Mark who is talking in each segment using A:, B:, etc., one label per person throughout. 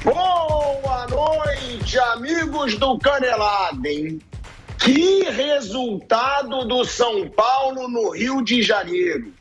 A: Boa noite, amigos do Canelada, hein? Que resultado do São Paulo no Rio de Janeiro.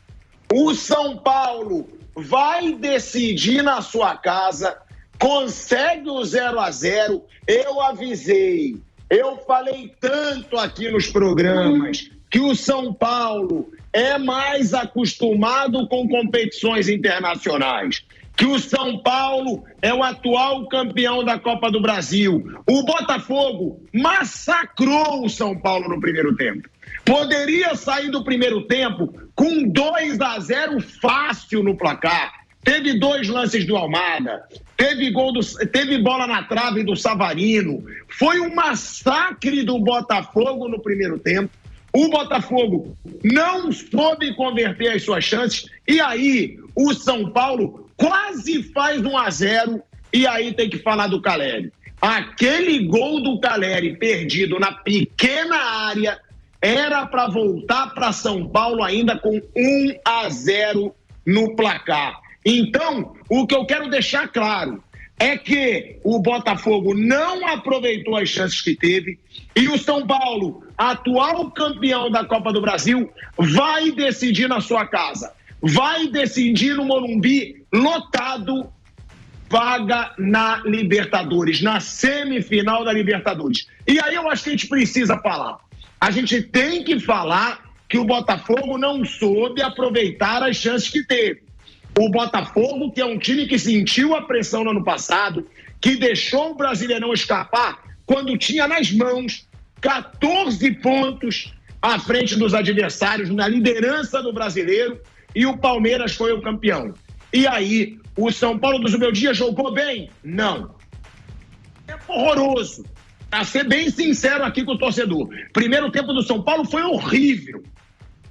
A: O São Paulo vai decidir na sua casa, consegue o 0-0. Eu avisei, eu falei tanto aqui nos programas que o São Paulo é mais acostumado com competições internacionais, que o São Paulo é o atual campeão da Copa do Brasil. O Botafogo massacrou o São Paulo no primeiro tempo. Poderia sair do primeiro tempo com 2-0 fácil no placar. Teve 2 lances do Almada, teve bola na trave do Savarino. Foi um massacre do Botafogo no primeiro tempo. O Botafogo não soube converter as suas chances e aí o São Paulo quase faz 1-0 e aí tem que falar do Caleri. Aquele gol do Caleri perdido na pequena área era para voltar para São Paulo ainda com 1-0 no placar. Então, o que eu quero deixar claro é que o Botafogo não aproveitou as chances que teve e o São Paulo, atual campeão da Copa do Brasil, vai decidir na sua casa. Vai decidir no Morumbi lotado, vaga na Libertadores, na semifinal da Libertadores. E aí eu acho que a gente precisa falar. A gente tem que falar que o Botafogo não soube aproveitar as chances que teve. O Botafogo, que é um time que sentiu a pressão no ano passado, que deixou o Brasileirão escapar quando tinha nas mãos 14 pontos à frente dos adversários na liderança do Brasileiro, e o Palmeiras foi o campeão. E aí, o São Paulo do Zubeldia jogou bem? Não. É horroroso. Pra ser bem sincero aqui com o torcedor. Primeiro tempo do São Paulo foi horrível.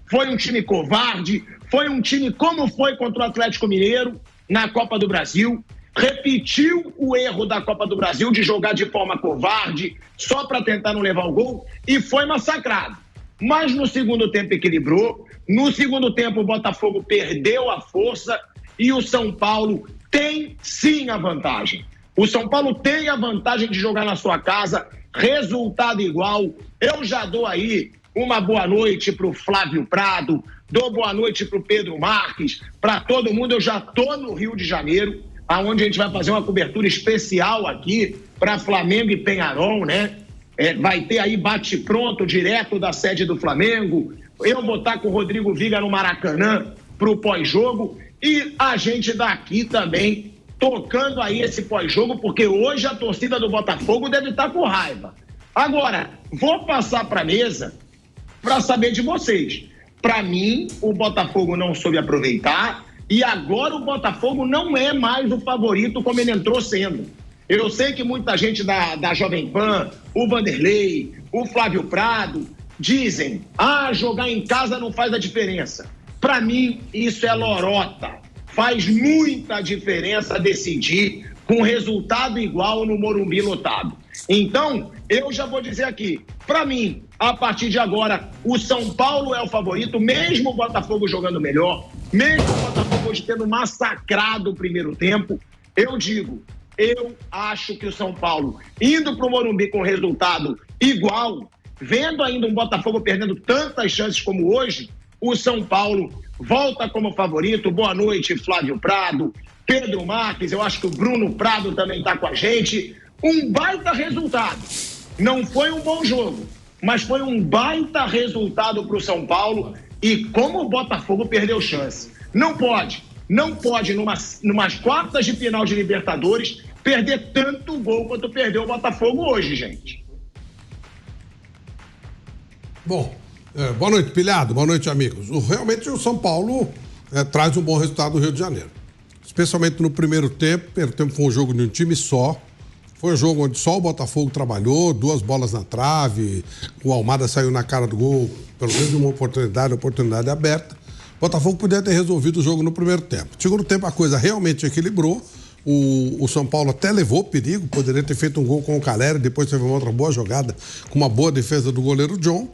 A: Foi um time covarde, foi um time como foi contra o Atlético Mineiro na Copa do Brasil. Repetiu o erro da Copa do Brasil de jogar de forma covarde, só para tentar não levar o gol, e foi massacrado. Mas no segundo tempo equilibrou. No segundo tempo o Botafogo perdeu a força e o São Paulo tem sim a vantagem. O São Paulo tem a vantagem de jogar na sua casa, resultado igual. Eu já dou aí uma boa noite para o Flávio Prado, dou boa noite para o Pedro Marques, para todo mundo. Eu já estou no Rio de Janeiro, onde a gente vai fazer uma cobertura especial aqui para Flamengo e Peñarol, né? Vai ter aí bate-pronto direto da sede do Flamengo. Eu vou estar com o Rodrigo Viga no Maracanã para o pós-jogo e a gente daqui também tocando aí esse pós-jogo, porque hoje a torcida do Botafogo deve estar com raiva. Agora, vou passar para a mesa para saber de vocês. Para mim, o Botafogo não soube aproveitar e agora o Botafogo não é mais o favorito como ele entrou sendo. Eu sei que muita gente da Jovem Pan, o Vanderlei, o Flávio Prado, dizem, jogar em casa não faz a diferença. Para mim, isso é lorota. Faz muita diferença decidir com resultado igual no Morumbi lotado. Então, eu já vou dizer aqui, para mim, a partir de agora, o São Paulo é o favorito, mesmo o Botafogo jogando melhor, mesmo o Botafogo hoje tendo massacrado o primeiro tempo, eu digo, eu acho que o São Paulo, indo para o Morumbi com resultado igual, vendo ainda um Botafogo perdendo tantas chances como hoje, o São Paulo volta como favorito. Boa noite, Flávio Prado, Pedro Marques, eu acho que o Bruno Prado também está com a gente. Um baita resultado. Não foi um bom jogo, mas foi um baita resultado para o São Paulo. E como o Botafogo perdeu chance. Não pode, numas quartas de final de Libertadores, perder tanto gol quanto perdeu o Botafogo hoje, gente.
B: Bom, boa noite, Pilhado, boa noite, amigos. Realmente o São Paulo traz um bom resultado no Rio de Janeiro. Especialmente no primeiro tempo. O primeiro tempo foi um jogo de um time só. Foi um jogo onde só o Botafogo trabalhou, 2 bolas na trave, o Almada saiu na cara do gol, pelo menos uma oportunidade aberta. O Botafogo podia ter resolvido o jogo no primeiro tempo. No segundo tempo a coisa realmente equilibrou. O São Paulo até levou perigo, poderia ter feito um gol com o Caleri, depois teve uma outra boa jogada com uma boa defesa do goleiro John.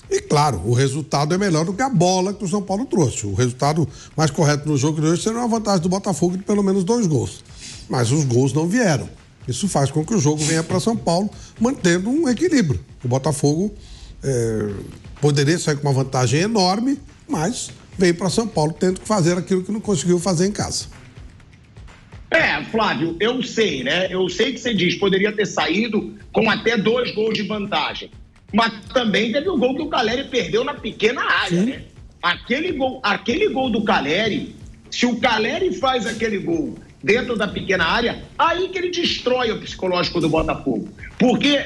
B: E claro, o resultado é melhor do que a bola que o São Paulo trouxe. O resultado mais correto no jogo de hoje seria uma vantagem do Botafogo de pelo menos 2 gols. Mas os gols não vieram. Isso faz com que o jogo venha para São Paulo, mantendo um equilíbrio. O Botafogo poderia sair com uma vantagem enorme, mas veio para São Paulo tendo que fazer aquilo que não conseguiu fazer em casa.
A: Flávio, eu sei, né? Eu sei que você diz poderia ter saído com até 2 gols de vantagem. Mas também teve o gol que o Caleri perdeu na pequena área, né? Aquele gol do Caleri, se o Caleri faz aquele gol dentro da pequena área, aí que ele destrói o psicológico do Botafogo. Porque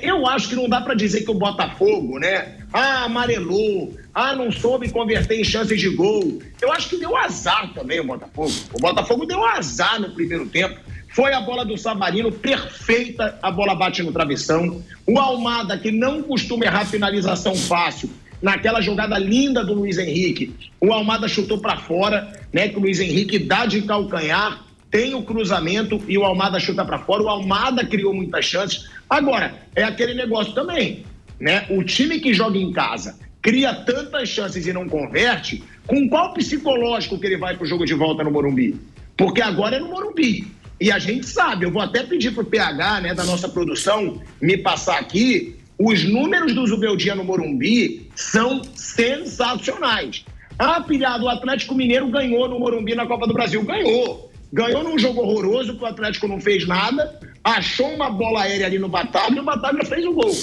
A: eu acho que não dá para dizer que o Botafogo, né? Amarelou, não soube converter em chances de gol. Eu acho que deu azar também o Botafogo. O Botafogo deu azar no primeiro tempo. Foi a bola do Savarino, perfeita, a bola bate no travessão. O Almada, que não costuma errar finalização fácil, naquela jogada linda do Luiz Henrique, o Almada chutou para fora, né? Que o Luiz Henrique dá de calcanhar, tem o cruzamento e o Almada chuta para fora. O Almada criou muitas chances. Agora, é aquele negócio também, né? O time que joga em casa cria tantas chances e não converte, com qual psicológico que ele vai pro jogo de volta no Morumbi? Porque agora é no Morumbi. E a gente sabe, eu vou até pedir pro PH, né, da nossa produção, me passar aqui, os números do Zubeldia no Morumbi são sensacionais. Pilhado, o Atlético Mineiro ganhou no Morumbi na Copa do Brasil. Ganhou num jogo horroroso, que o Atlético não fez nada, achou uma bola aérea ali no Bataglia e o Bataglia fez o gol.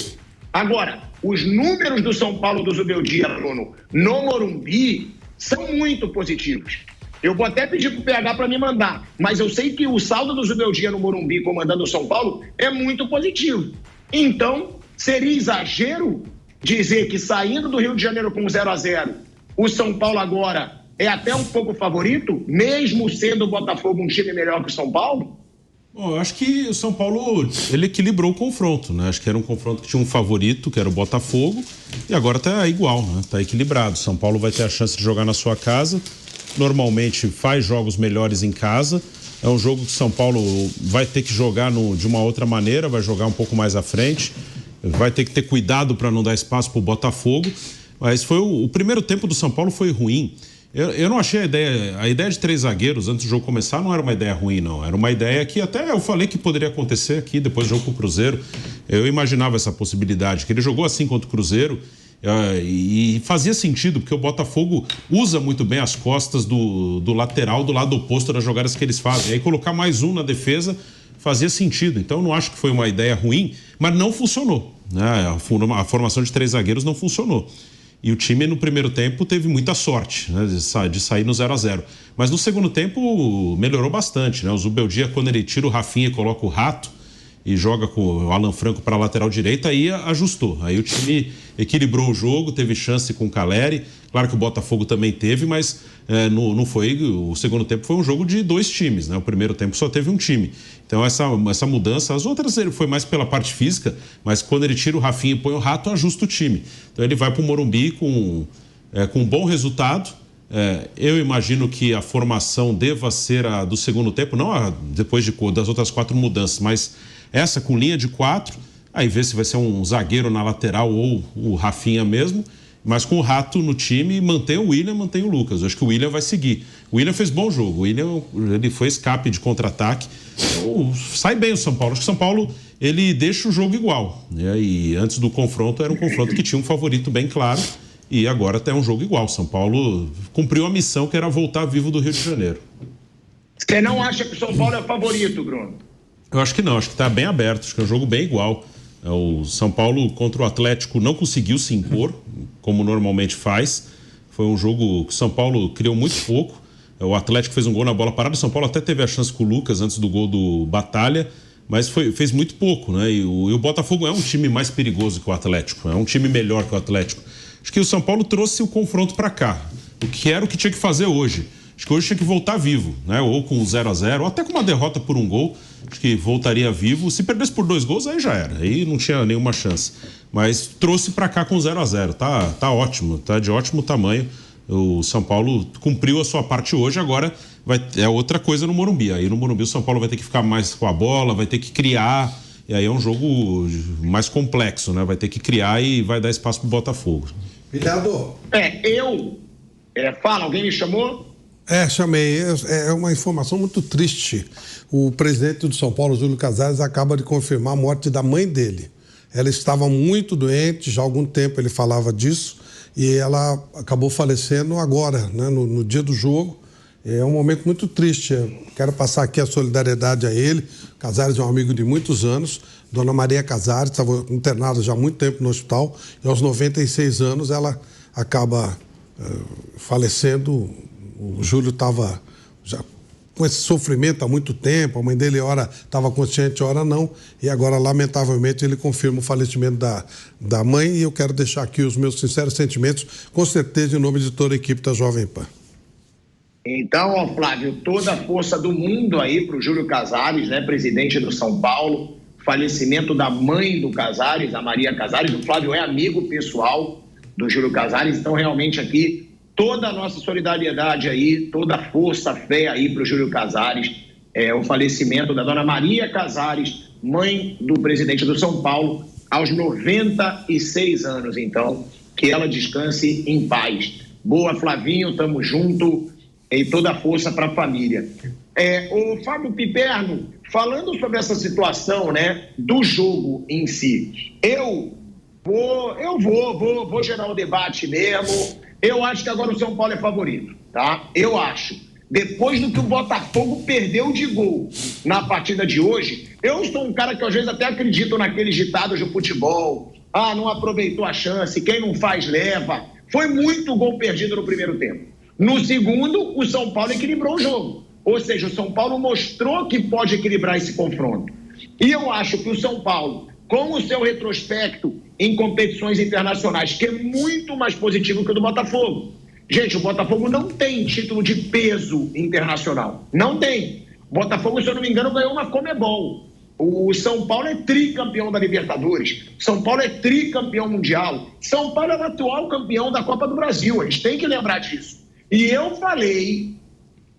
A: Agora, os números do São Paulo do Zubeldia, Bruno, no Morumbi, são muito positivos. Eu vou até pedir pro PH para me mandar, mas eu sei que o saldo do Zubeldia no Morumbi comandando o São Paulo é muito positivo. Então, seria exagero dizer que saindo do Rio de Janeiro com 0-0, o São Paulo agora é até um pouco favorito, mesmo sendo o Botafogo um time melhor que o São Paulo?
C: Bom, eu acho que o São Paulo, ele equilibrou o confronto, né? Acho que era um confronto que tinha um favorito, que era o Botafogo, e agora tá igual, né? Tá equilibrado. São Paulo vai ter a chance de jogar na sua casa, normalmente faz jogos melhores em casa. É um jogo que São Paulo vai ter que jogar de uma outra maneira, vai jogar um pouco mais à frente, vai ter que ter cuidado para não dar espaço para o Botafogo. Mas o primeiro tempo do São Paulo foi ruim. Eu não achei a ideia de 3 zagueiros antes do jogo começar não era uma ideia ruim, não. Era uma ideia que até eu falei que poderia acontecer aqui depois do jogo com o Cruzeiro. Eu imaginava essa possibilidade, que ele jogou assim contra o Cruzeiro e fazia sentido, porque o Botafogo usa muito bem as costas do lateral, do lado oposto das jogadas que eles fazem. E aí colocar mais um na defesa fazia sentido. Então eu não acho que foi uma ideia ruim, mas não funcionou, né? A formação de 3 zagueiros não funcionou. E o time, no primeiro tempo, teve muita sorte, né, de sair no 0-0. Mas no segundo tempo, melhorou bastante, né? O Zubeldia, quando ele tira o Rafinha e coloca o Rato e joga com o Alan Franco para a lateral direita, aí ajustou. Aí o time equilibrou o jogo, teve chance com o Caleri. Claro que o Botafogo também teve, mas não foi... O segundo tempo foi um jogo de 2 times, né? O primeiro tempo só teve um time. Então essa mudança, as outras ele foi mais pela parte física, mas quando ele tira o Rafinha e põe o Rato, ajusta o time. Então ele vai para o Morumbi com um bom resultado. Eu imagino que a formação deva ser a do segundo tempo, não depois das outras 4 mudanças, mas essa com linha de 4, aí vê se vai ser um zagueiro na lateral ou o Rafinha mesmo, mas com o Rato no time, mantém o William, mantém o Lucas. Eu acho que o William vai seguir. O William fez bom jogo, o William ele foi escape de contra-ataque. Sai bem o São Paulo. Acho que o São Paulo ele deixa o jogo igual, né? E antes do confronto era um confronto que tinha um favorito bem claro, e agora até um jogo igual. São Paulo cumpriu a missão que era voltar vivo do Rio de Janeiro.
A: Você não acha que o São Paulo é favorito, Bruno?
C: Eu acho que não, acho que está bem aberto, acho que é um jogo bem igual. O São Paulo contra o Atlético não conseguiu se impor, como normalmente faz. Foi um jogo que o São Paulo criou muito pouco. O Atlético fez um gol na bola parada, o São Paulo até teve a chance com o Lucas antes do gol do Bataglia, mas fez muito pouco, né? E o Botafogo é um time mais perigoso que o Atlético, é um time melhor que o Atlético. Acho que o São Paulo trouxe o confronto para cá, o que era o que tinha que fazer hoje. Acho que hoje tinha que voltar vivo, né? Ou com 0-0, ou até com uma derrota por 1 gol. Acho que voltaria vivo. Se perdesse por 2 gols, aí já era. Aí não tinha nenhuma chance. Mas trouxe para cá com 0-0. Tá ótimo, tá de ótimo tamanho. O São Paulo cumpriu a sua parte hoje, agora é outra coisa no Morumbi. Aí no Morumbi o São Paulo vai ter que ficar mais com a bola, vai ter que criar. E aí é um jogo mais complexo, né? Vai ter que criar e vai dar espaço pro Botafogo.
B: Cuidado.
A: Fala, alguém me chamou?
B: Chamei. É uma informação muito triste. O presidente do São Paulo, Júlio Casares, acaba de confirmar a morte da mãe dele. Ela estava muito doente, já há algum tempo ele falava disso, e ela acabou falecendo agora, né, no dia do jogo. É um momento muito triste. Eu quero passar aqui a solidariedade a ele. Casares é um amigo de muitos anos. Dona Maria Casares estava internada já há muito tempo no hospital e aos 96 anos ela acaba falecendo. O Júlio estava já com esse sofrimento há muito tempo. A mãe dele, ora estava consciente, ora não. E agora, lamentavelmente, ele confirma o falecimento da mãe. E eu quero deixar aqui os meus sinceros sentimentos, com certeza, em nome de toda a equipe da Jovem Pan.
A: Então, Flávio, toda a força do mundo aí para o Júlio Casares, né, presidente do São Paulo. Falecimento da mãe do Casares, a Maria Casares. O Flávio é amigo pessoal do Júlio Casares, então realmente aqui toda a nossa solidariedade aí, toda a força, fé aí para o Júlio Casares. O falecimento da dona Maria Casares, mãe do presidente do São Paulo, aos 96 anos. Então, que ela descanse em paz. Boa, Flavinho, tamo junto. E toda a força para a família. O Fábio Piperno, falando sobre essa situação, né, do jogo em si, eu vou gerar o debate mesmo. Eu acho que agora o São Paulo é favorito, tá? Eu acho. Depois do que o Botafogo perdeu de gol na partida de hoje, eu sou um cara que às vezes até acredito naqueles ditados do futebol. Não aproveitou a chance, quem não faz leva. Foi muito gol perdido no primeiro tempo. No segundo, o São Paulo equilibrou o jogo. Ou seja, o São Paulo mostrou que pode equilibrar esse confronto. E eu acho que o São Paulo, com o seu retrospecto em competições internacionais, que é muito mais positivo que o do Botafogo. Gente, o Botafogo não tem título de peso internacional. Não tem. O Botafogo, se eu não me engano, ganhou uma Conmebol. O São Paulo é tricampeão da Libertadores. São Paulo é tricampeão mundial. São Paulo é o atual campeão da Copa do Brasil. A gente tem que lembrar disso. E eu falei,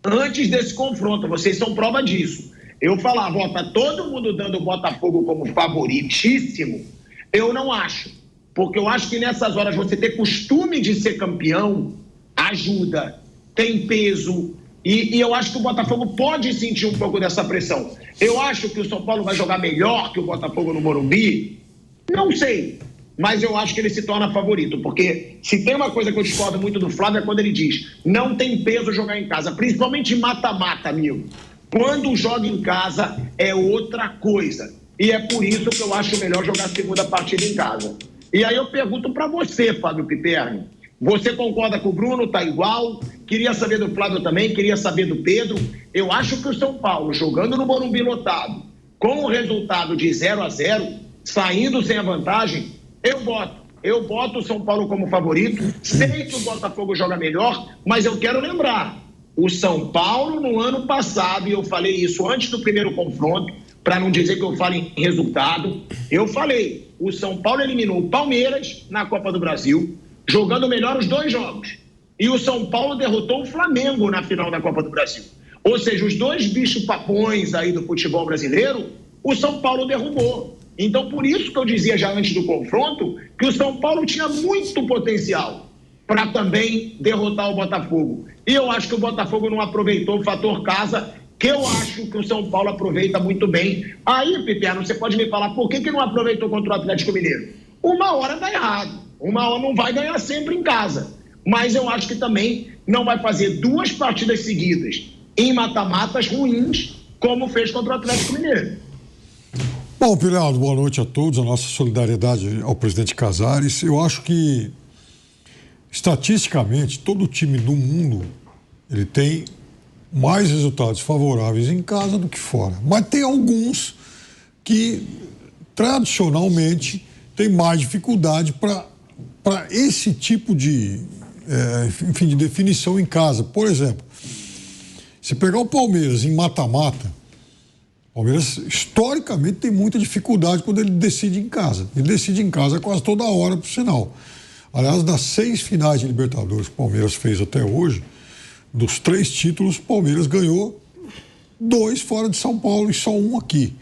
A: antes desse confronto, vocês são prova disso. Eu falava, tá todo mundo dando o Botafogo como favoritíssimo. Eu não acho. Porque eu acho que nessas horas você ter costume de ser campeão ajuda, tem peso. E eu acho que o Botafogo pode sentir um pouco dessa pressão. Eu acho que o São Paulo vai jogar melhor que o Botafogo no Morumbi. Não sei. Mas eu acho que ele se torna favorito, porque se tem uma coisa que eu discordo muito do Flávio é quando ele diz, não tem peso jogar em casa, principalmente mata-mata, amigo. Quando joga em casa é outra coisa. E é por isso que eu acho melhor jogar a segunda partida em casa. E aí eu pergunto para você, Fábio Piperno, você concorda com o Bruno? Tá igual? Queria saber do Flávio também, queria saber do Pedro. Eu acho que o São Paulo, jogando no Morumbi lotado, com o resultado de 0-0, saindo sem a vantagem, eu boto o São Paulo como favorito. Sei que o Botafogo joga melhor, mas eu quero lembrar, o São Paulo no ano passado, e eu falei isso antes do primeiro confronto, para não dizer que eu falo em resultado, eu falei, o São Paulo eliminou o Palmeiras na Copa do Brasil, jogando melhor os dois jogos. E o São Paulo derrotou o Flamengo na final da Copa do Brasil. Ou seja, os dois bichos papões aí do futebol brasileiro, o São Paulo derrubou. Então, por isso que eu dizia já antes do confronto que o São Paulo tinha muito potencial para também derrotar o Botafogo. E eu acho que o Botafogo não aproveitou o fator casa, que eu acho que o São Paulo aproveita muito bem. Aí, Piperno, você pode me falar por que não aproveitou contra o Atlético Mineiro? Uma hora dá errado. Uma hora não vai ganhar sempre em casa. Mas eu acho que também não vai fazer duas partidas seguidas em mata-matas ruins, como fez contra o Atlético Mineiro.
D: Bom, Pilhado, boa noite a todos, a nossa solidariedade ao presidente Casares. Eu acho que, estatisticamente, todo time do mundo, ele tem mais resultados favoráveis em casa do que fora. Mas tem alguns que, tradicionalmente, têm mais dificuldade para esse tipo de, de definição em casa. Por exemplo, se pegar o Palmeiras em mata-mata, o Palmeiras, historicamente, tem muita dificuldade quando ele decide em casa. Ele decide em casa quase toda hora, por sinal. Aliás, das 6 finais de Libertadores que o Palmeiras fez até hoje, dos 3 títulos, o Palmeiras ganhou 2 fora de São Paulo e só 1 aqui.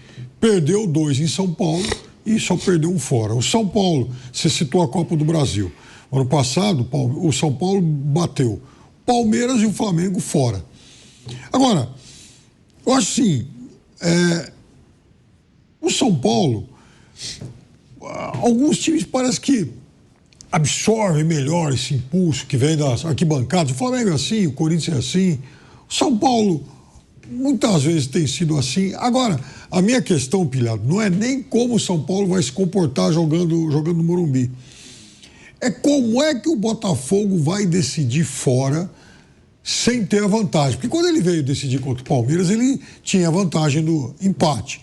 D: Perdeu 2 em São Paulo e só perdeu 1 fora. O São Paulo, você citou a Copa do Brasil. Ano passado, o São Paulo bateu Palmeiras e o Flamengo fora. Agora, eu acho assim, o São Paulo, alguns times parece que absorvem melhor esse impulso que vem das arquibancadas. O Flamengo é assim, o Corinthians é assim. O São Paulo muitas vezes tem sido assim. Agora, a minha questão, Pilhado, não é nem como o São Paulo vai se comportar jogando no Morumbi. É como é que o Botafogo vai decidir fora sem ter a vantagem. Porque quando ele veio decidir contra o Palmeiras, ele tinha a vantagem do empate.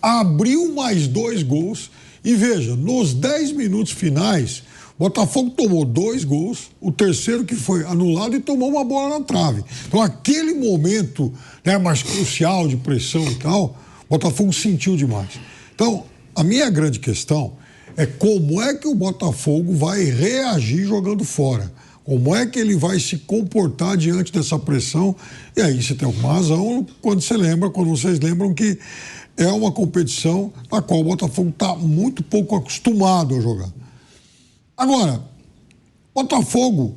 D: Abriu mais 2 gols e veja, nos 10 minutos finais, o Botafogo tomou 2 gols, o terceiro que foi anulado e tomou uma bola na trave. Então, aquele momento, né, mais crucial de pressão e tal, o Botafogo sentiu demais. Então, a minha grande questão é como é que o Botafogo vai reagir jogando fora. Como é que ele vai se comportar diante dessa pressão? E aí você tem alguma razão quando vocês lembram que é uma competição na qual o Botafogo está muito pouco acostumado a jogar. Agora, Botafogo,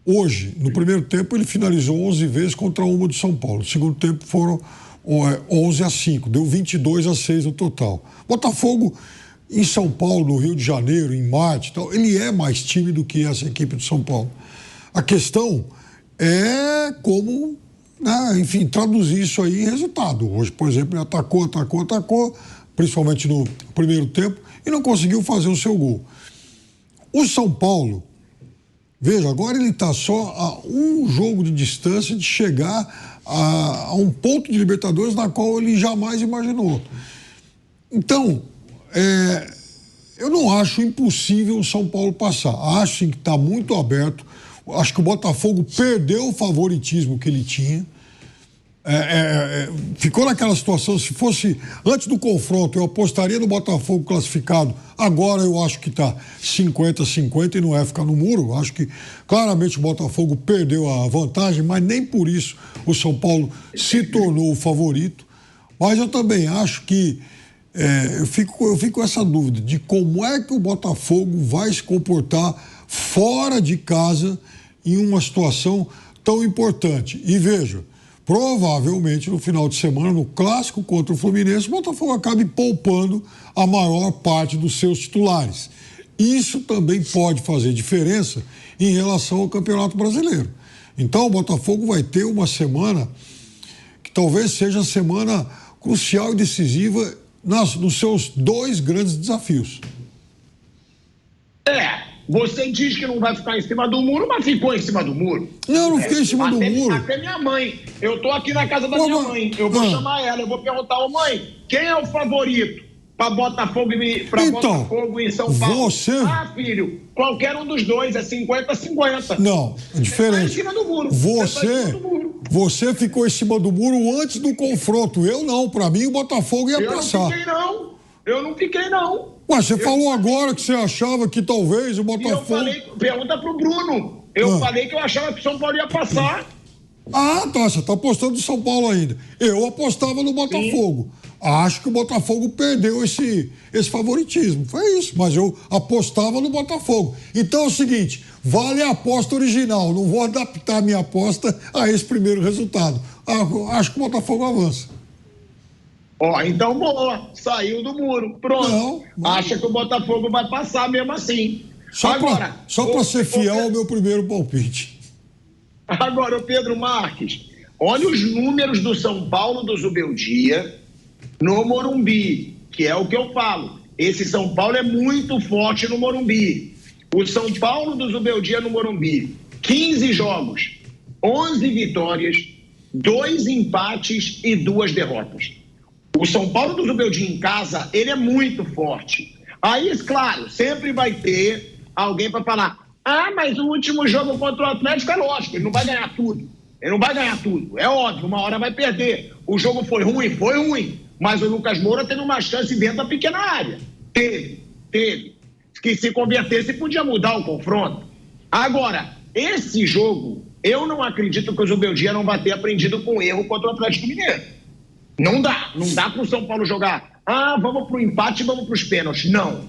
D: hoje, no primeiro tempo, ele finalizou 11 vezes contra uma do São Paulo. No segundo tempo foram 11-5, deu 22-6 no total. Botafogo, em São Paulo, no Rio de Janeiro, em Marte, tal, ele é mais time do que essa equipe de São Paulo. A questão é como, né, enfim, traduzir isso aí em resultado. Hoje, por exemplo, ele atacou, principalmente no primeiro tempo, e não conseguiu fazer o seu gol. O São Paulo, veja, agora ele está só a um jogo de distância de chegar a um ponto de Libertadores na qual ele jamais imaginou. Então, eu não acho impossível o São Paulo passar. Acho que está muito aberto. Acho que o Botafogo perdeu o favoritismo que ele tinha. Ficou naquela situação, se fosse antes do confronto, eu apostaria no Botafogo classificado. Agora eu acho que está 50-50 e não é ficar no muro. Acho que claramente o Botafogo perdeu a vantagem, mas nem por isso o São Paulo se tornou o favorito. Mas eu também acho que eu fico com essa dúvida de como é que o Botafogo vai se comportar fora de casa em uma situação tão importante. E veja, provavelmente no final de semana, no clássico contra o Fluminense, o Botafogo acabe poupando a maior parte dos seus titulares. Isso também pode fazer diferença em relação ao Campeonato Brasileiro. Então o Botafogo vai ter uma semana que talvez seja a semana crucial e decisiva nos seus 2 grandes desafios.
A: Você diz que não vai ficar em cima do muro, mas ficou em cima do muro.
D: Não fiquei em cima do muro.
A: Até minha mãe. Eu tô aqui na casa da minha mãe. Eu vou chamar ela, eu vou perguntar, mãe, quem é o favorito para Botafogo e São Paulo?
D: Você...
A: filho, qualquer um dos dois, é 50-50.
D: Não, é diferente.
A: Você tá em cima do muro.
D: Você ficou em cima do muro antes do confronto. Eu não, para mim o Botafogo ia passar.
A: Eu não fiquei, não.
D: Mas você falou agora que você achava que talvez o Botafogo...
A: Pergunta pro Bruno. Eu falei que eu achava que o São Paulo ia passar.
D: Você tá apostando no São Paulo ainda. Eu apostava no Botafogo. Sim. Acho que o Botafogo perdeu esse favoritismo. Foi isso, mas eu apostava no Botafogo. Então é o seguinte, vale a aposta original. Não vou adaptar a minha aposta a esse primeiro resultado. Acho que o Botafogo avança.
A: Então boa, saiu do muro, pronto. Acha que o Botafogo vai passar mesmo assim.
D: Só para ser fiel ao meu primeiro palpite.
A: Agora, o Pedro Marques, olha os números do São Paulo do Zubeldia no Morumbi, que é o que eu falo. Esse São Paulo é muito forte no Morumbi. O São Paulo do Zubeldia no Morumbi, 15 jogos, 11 vitórias, 2 empates e 2 derrotas. O São Paulo do Zubeldia em casa, ele é muito forte. Aí, claro, sempre vai ter alguém para falar, mas o último jogo contra o Atlético é lógico, ele não vai ganhar tudo. É óbvio, uma hora vai perder. O jogo foi ruim, mas o Lucas Moura teve uma chance dentro da pequena área. Teve. Que se convertesse podia mudar o confronto. Agora, esse jogo, eu não acredito que o Zubeldia não vai ter aprendido com erro contra o Atlético Mineiro. Não dá para o São Paulo jogar, vamos para o empate e vamos para os pênaltis. Não.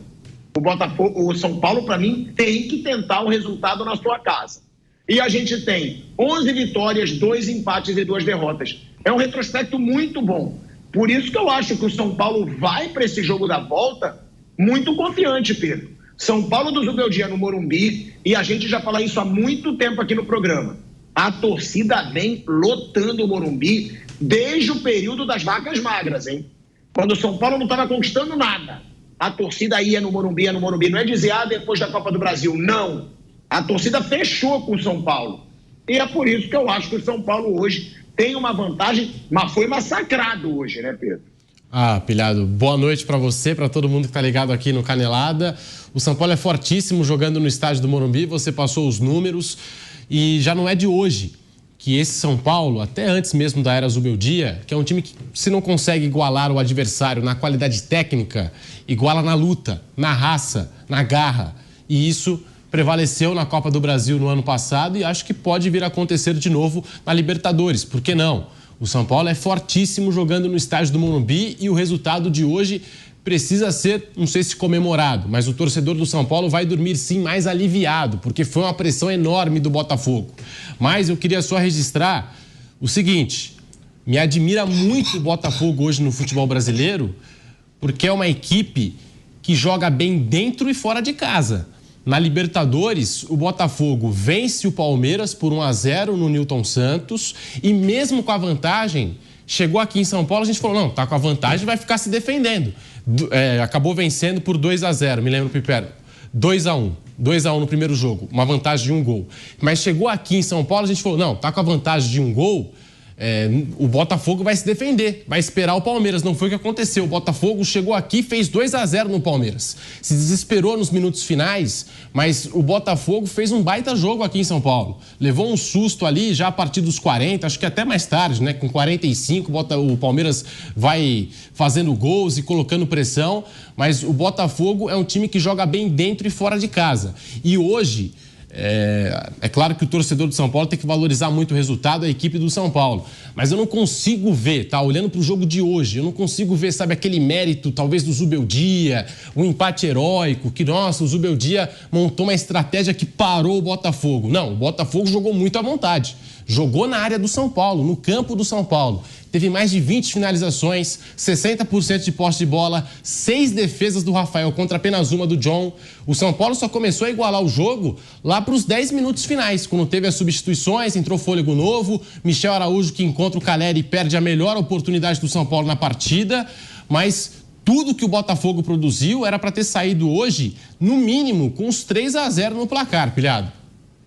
A: O São Paulo, para mim, tem que tentar um resultado na sua casa. E a gente tem 11 vitórias, 2 empates e 2 derrotas. É um retrospecto muito bom. Por isso que eu acho que o São Paulo vai para esse jogo da volta muito confiante, Pedro. São Paulo do Zubeldia no Morumbi, e a gente já fala isso há muito tempo aqui no programa. A torcida vem lotando o Morumbi desde o período das vacas magras, hein? Quando o São Paulo não estava conquistando nada, a torcida ia no Morumbi, Não é dizer, depois da Copa do Brasil. Não. A torcida fechou com o São Paulo. E é por isso que eu acho que o São Paulo hoje tem uma vantagem, mas foi massacrado hoje, né, Pedro?
E: Pilhado, boa noite para você, para todo mundo que tá ligado aqui no Canelada. O São Paulo é fortíssimo jogando no estádio do Morumbi, você passou os números e já não é de hoje que esse São Paulo, até antes mesmo da era Zubeldia, que é um time que, se não consegue igualar o adversário na qualidade técnica, iguala na luta, na raça, na garra. E isso prevaleceu na Copa do Brasil no ano passado e acho que pode vir a acontecer de novo na Libertadores. Por que não? O São Paulo é fortíssimo jogando no estádio do Morumbi e o resultado de hoje precisa ser, não sei se comemorado, mas o torcedor do São Paulo vai dormir sim mais aliviado, porque foi uma pressão enorme do Botafogo. Mas eu queria só registrar o seguinte, me admira muito o Botafogo hoje no futebol brasileiro, porque é uma equipe que joga bem dentro e fora de casa. Na Libertadores, o Botafogo vence o Palmeiras por 1-0 no Newton Santos e mesmo com a vantagem, chegou aqui em São Paulo, a gente falou, não, tá com a vantagem, vai ficar se defendendo. Acabou vencendo por 2-0, me lembro, Pipero, 2-1 no primeiro jogo, uma vantagem de 1 gol. Mas chegou aqui em São Paulo, a gente falou, não, tá com a vantagem de 1 gol, o Botafogo vai se defender, vai esperar o Palmeiras. Não foi o que aconteceu. O Botafogo chegou aqui e fez 2-0 no Palmeiras. Se desesperou nos minutos finais, mas o Botafogo fez um baita jogo aqui em São Paulo. Levou um susto ali já a partir dos 40, acho que até mais tarde, né? Com 45, o Palmeiras vai fazendo gols e colocando pressão, mas o Botafogo é um time que joga bem dentro e fora de casa. E hoje... É claro que o torcedor do São Paulo tem que valorizar muito o resultado da equipe do São Paulo, mas eu não consigo ver, olhando para o jogo de hoje, eu não consigo ver, sabe, aquele mérito talvez do Zubeldia, um empate heróico, que nossa, o Zubeldia montou uma estratégia que parou o Botafogo. Não, o Botafogo jogou muito à vontade, jogou na área do São Paulo, no campo do São Paulo. Teve mais de 20 finalizações, 60% de posse de bola, 6 defesas do Rafael contra apenas uma do John. O São Paulo só começou a igualar o jogo lá para os 10 minutos finais, quando teve as substituições, entrou fôlego novo, Michel Araújo que encontra o Caleri e perde a melhor oportunidade do São Paulo na partida, mas tudo que o Botafogo produziu era para ter saído hoje, no mínimo, com uns 3-0 no placar, Pilhado.